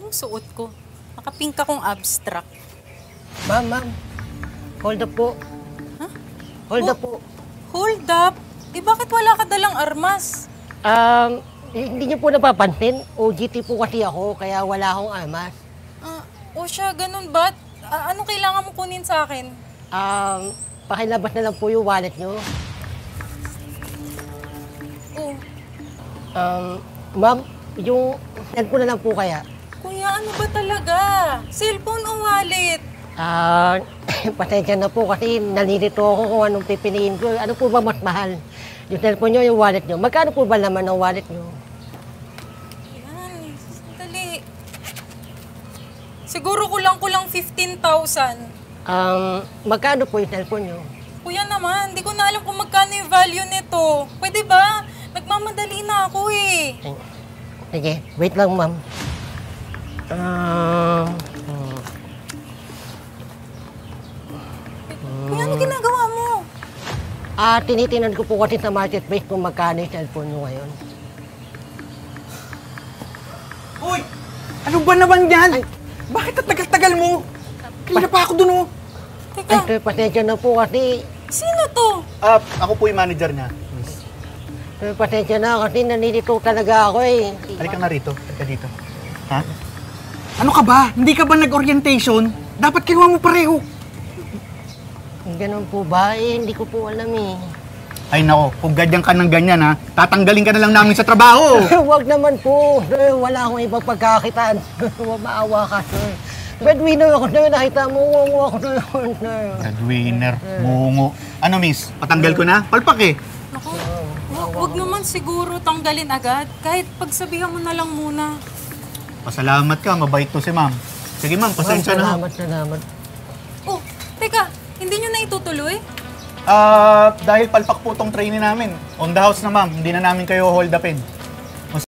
Anong suot ko? Nakapink akong abstract. Ma'am. Hold up po. Huh? Hold up po. Hold up? Eh bakit wala ka dalang armas? Hindi niyo po napapansin. OGT po kasi ako, kaya wala akong armas. O siya, ganun ba? Anong kailangan mo kunin sa akin? Pakilabas na lang po yung wallet niyo. Oh. Ma'am, yung send ko na lang po kaya. Kuya, ano ba talaga? Cellphone o wallet? Pasensya na po kasi nalilito ako kung anong pipiliin ko. Ano po ba mas mahal? Yung cellphone nyo, yung wallet nyo. Magkano po ba naman ang wallet nyo? Yan, sandali. Siguro kulang 15,000. Magkano po yung cellphone nyo? Kuya naman, hindi ko na alam kung magkano yung value nito. Pwede ba? Nagmamadali na ako eh. Sige, wait lang ma'am. Kuya, ano ginagawa mo? Tinitinan ko po kasi sa marketplace kung magkano yung cellphone nyo ngayon. Uy! Ano ba naman yan? Bakit at tagal-tagal mo? Kaya pa ako dun, oh. Teka, Sir, pasensya na po kasi. sino to? Ako po yung manager niya. Sir, pasensya na kasi nalilito talaga ako eh. Halika nga rito. Halika dito. Ha? Ano ka ba? Hindi ka ba nag-orientation? Dapat kinuha mo pareho. Ganun po ba? Hindi ko po alam eh. Ay nako, kung ganyan ka ng ganyan ha, tatanggalin ka na lang namin sa trabaho. Huwag naman po. Sir, wala akong ibang pagkakitaan. Maawa ka, sir. Breadwinner ako, sir. Nakita mo, wawa ako, sir. Breadwinner, mungo. Ano miss, patanggal ko na? Palpak eh. Naku, wag naman siguro tanggalin agad. Kahit pagsabihan mo na lang muna. Pasalamat ka, mabait to si ma'am. Sige ma'am, pasensya na. Salamat. Oh, teka, hindi nyo na itutuloy? Dahil palpak po tong training namin. On the house na ma'am, hindi na namin kayo hold upin.